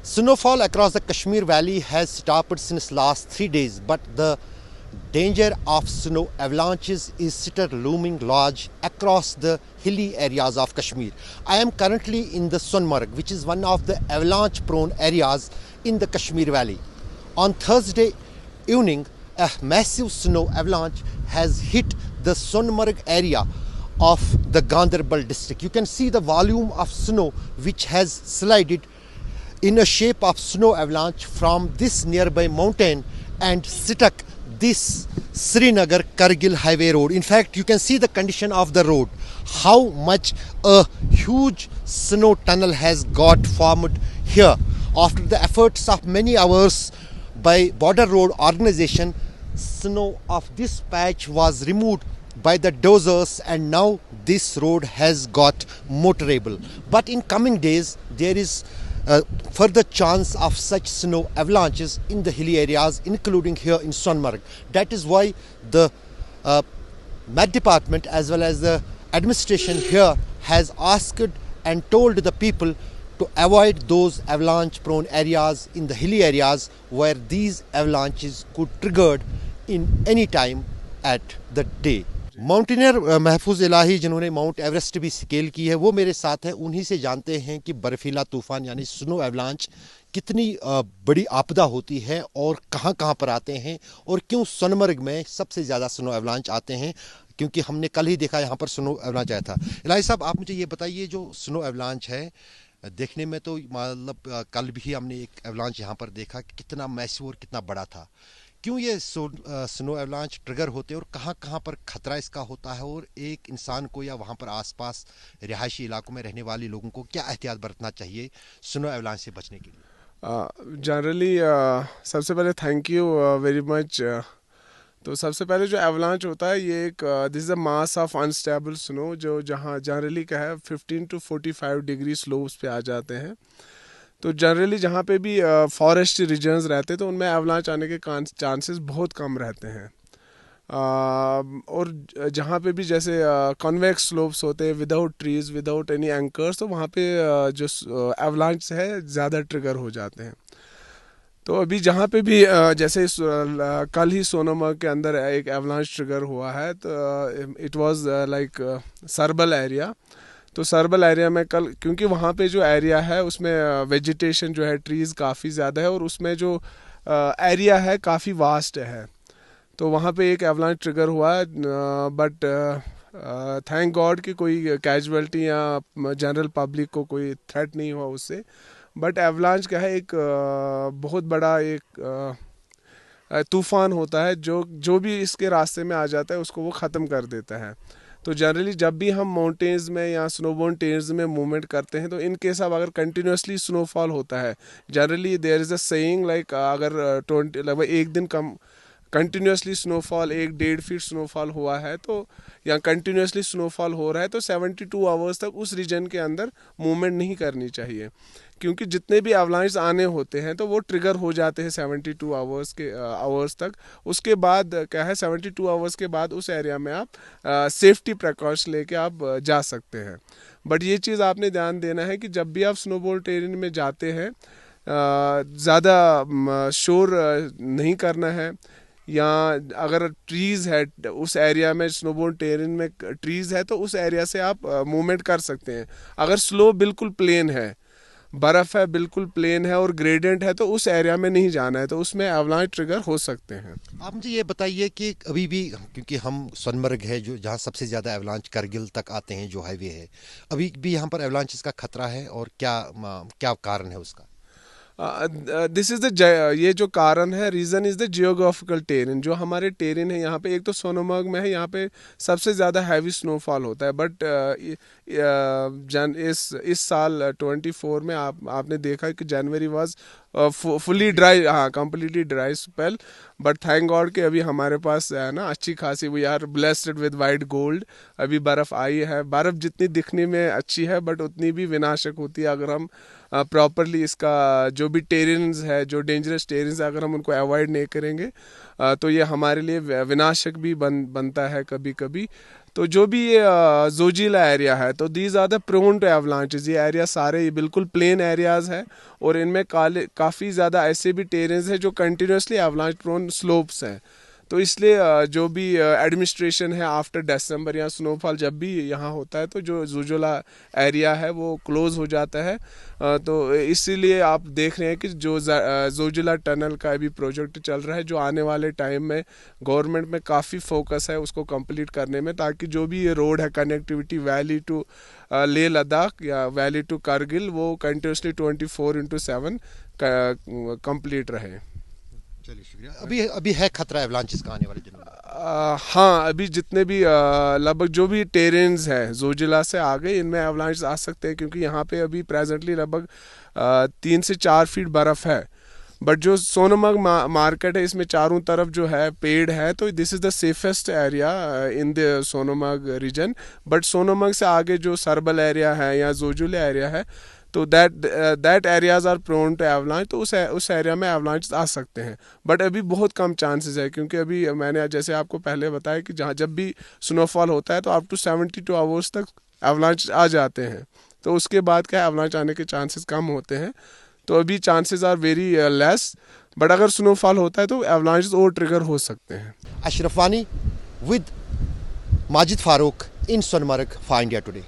Snowfall across the Kashmir Valley has stopped since last 3 days, but the danger of snow avalanches is still looming large across the hilly areas of Kashmir. I am currently in the Sonmarg, which is one of the avalanche-prone areas in the Kashmir Valley. On Thursday evening, a massive snow avalanche has hit the Sonmarg area of the Ganderbal district. You can see the volume of snow which has slided in a shape of snow avalanche from this nearby mountain and struck this Srinagar Kargil highway road. In fact, you can see the condition of the road, how much a huge snow tunnel has got formed here. After the efforts of many hours by Border Road Organization, snow of this patch was removed by the dozers and now this road has got motorable. But in coming days, there is further chance of such snow avalanches in the hilly areas, including here in Sonmarg. That is why the Met Department as well as the administration here has asked and told the people to avoid those avalanche prone areas in the hilly areas where these avalanches could trigger in any time at the day. Mountaineer महफूज इलाही जिन्होंने mount Everest भी scale की है वो मेरे साथ हैं। उन्हीं से जानते हैं कि बर्फीला तूफान यानी स्नो एवलांच कितनी बड़ी आपदा होती है और कहां-कहां पर आते हैं और क्यों सोनमर्ग में सबसे ज़्यादा स्नो एवलांच आते हैं, क्योंकि हमने कल ही देखा यहाँ पर स्नो एवलांच आया था। इलाही साहब, आप मुझे ये बताइए, जो स्नो एवलांच है देखने में तो मतलब कल भी हमने एक एवलांच यहाँ पर देखा कि कितना मैसिव और कितना बड़ा था। क्यों ये स्नो एवलांच ट्रिगर होते हैं और कहाँ-कहाँ पर खतरा इसका होता है और एक इंसान को या वहाँ पर आसपास रिहायशी इलाकों में रहने वाले लोगों को क्या एहतियात बरतना चाहिए स्नो एवलांच से बचने के लिए? जनरली सबसे पहले थैंक यू वेरी मच। तो सबसे पहले जो एवलांच होता है ये एक this is a mass of unstable snow जो जहाँ जनरली क्या है 15 to 45 डिग्री स्लोप्स पे आ जाते हैं। तो जनरली जहाँ पे भी फॉरेस्ट रीजन्स रहते हैं तो उनमें एवलांच आने के चांसेस बहुत कम रहते हैं। और जहाँ पे भी जैसे कॉन्वेक्स स्लोप्स होते हैं without trees without any anchors, तो वहाँ पे जो एवलांच है ज़्यादा ट्रिगर हो जाते हैं। तो अभी जहाँ पे भी जैसे कल ही सोनमर्ग के अंदर एक एवलांच ट्रिगर हुआ है, तो it was like Sarbal area. तो सरबल एरिया में कल, क्योंकि वहाँ पे जो एरिया है उसमें वेजिटेशन जो है ट्रीज़ काफ़ी ज़्यादा है और उसमें जो एरिया है काफ़ी वास्ट है, तो वहाँ पे एक एवलांच ट्रिगर हुआ है। बट थैंक गॉड कि कोई कैजुअल्टी या जनरल पब्लिक को कोई थ्रेट नहीं हुआ उससे। बट एवलांच क्या है, एक बहुत बड़ा एक तूफ़ान होता है जो भी इसके रास्ते में आ जाता है उसको वो ख़त्म कर देता है। तो जनरली जब भी हम माउंटेन्स में या स्नोबोर्न टेर्स में मूवमेंट करते हैं तो इन केस अब अगर कंटिन्यूसली स्नोफॉल होता है, generally there is a saying like अगर 20 लगभग एक दिन कम कंटिन्यूसली स्नोफॉल 1-1.5 फीट स्नोफॉल हुआ है तो या कंटिन्यूसली स्नोफॉल हो रहा है तो 72 आवर्स तक उस रीजन के अंदर मूवमेंट नहीं करनी चाहिए, क्योंकि जितने भी एवलांच आने होते हैं तो वो ट्रिगर हो जाते हैं 72 आवर्स तक। उसके बाद क्या है 72 आवर्स के बाद उस एरिया में आप सेफ्टी प्रिकॉशन लेके आप जा सकते हैं। बट ये चीज़ आपने ध्यान देना है कि जब भी आप स्नोबॉर्न टेरेन में जाते हैं ज़्यादा शोर नहीं करना है, या अगर ट्रीज़ है उस एरिया में स्नोबोर्न टेरेन में ट्रीज़ है तो उस एरिया से आप मूवमेंट कर सकते हैं। अगर स्लोप बिल्कुल प्लेन है, बर्फ़ है बिल्कुल प्लेन है और ग्रेडियंट है तो उस एरिया में नहीं जाना है, तो उसमें एवलांच ट्रिगर हो सकते हैं। आप मुझे ये बताइए कि अभी भी, क्योंकि हम सोनमर्ग है जो जहाँ सबसे ज़्यादा एवलांच करगिल तक आते हैं जो हाईवे है, अभी भी यहाँ पर एवलांच का खतरा है और क्या क्या कारण है उसका? दिस इज़ द ये जो कारण है, reason is the geographical terrain. जो हमारे टेरेन है यहाँ पे, एक तो सोनमर्ग में है, यहाँ पे सबसे ज़्यादा हैवी स्नोफॉल होता है। बट इस साल 24 में आपने देखा कि जनवरी वाज फुली ड्राई, हाँ completely dry spell. But thank God कि अभी हमारे पास है ना अच्छी खासी, we are blessed with white gold. अभी बर्फ़ आई है, बर्फ़ जितनी दिखने में अच्छी है बट उतनी भी विनाशक होती है अगर हम प्रॉपरली इसका जो भी टेरेन्स है, जो डेंजरस टेरेन्स है, अगर हम उनको अवॉइड नहीं करेंगे तो ये हमारे लिए विनाशक भी बनता है कभी कभी। तो जो भी ये जोजिला एरिया है, तो these are the prone to avalanches. ये एरिया सारे ये बिल्कुल प्लेन एरियाज है और इनमें काफ़ी ज़्यादा ऐसे भी टेरेंस है जो कंटिन्यूसली एवलांच प्रोन स्लोप्स हैं। तो इसलिए जो भी एडमिनिस्ट्रेशन है आफ्टर दिसंबर या स्नोफॉल जब भी यहाँ होता है, तो जो जोजिला एरिया है वो क्लोज़ हो जाता है। तो इसीलिए आप देख रहे हैं कि जो जोजिला टनल का अभी प्रोजेक्ट चल रहा है, जो आने वाले टाइम में गवर्नमेंट में काफ़ी फोकस है उसको कंप्लीट करने में, ताकि जो भी ये रोड है connectivity valley to Leh Ladakh या वैली टू कारगिल वो कंटिन्यूसली 24/7 कंप्लीट रहे। चलिए शुक्रिया। अभी है खतरा एवलांचेस का आने वाले दिनों में? हाँ, अभी जितने भी लगभग जो भी टेरेन्स है जोजिला से आगे, इनमें एवलांच आ सकते हैं, क्योंकि यहाँ पे अभी प्रेजेंटली लगभग 3 से 4 फीट बर्फ़ है। बट जो सोनमर्ग मार्केट है, इसमें चारों तरफ जो है पेड़ है, तो this is the safest area in the Sonmarg region. But Sonmarg से आगे जो सरबल एरिया है या जोजिला एरिया है, तो that areas are prone to avalanche. तो उस एरिया में एवलांच आ सकते हैं, बट अभी बहुत कम चांसेस है, क्योंकि अभी मैंने जैसे आपको पहले बताया कि जहाँ जब भी स्नोफॉल होता है तो अप टू 72 आवर्स तक एवलांच आ जाते हैं। तो उसके बाद क्या एवलांच आने के चांसेस कम होते हैं। तो अभी chances are very less, but अगर स्नोफॉल होता है तो एवलांच और ट्रिगर हो सकते हैं। Ashraf Wani with Majid Farooq in Sonmarg for India today.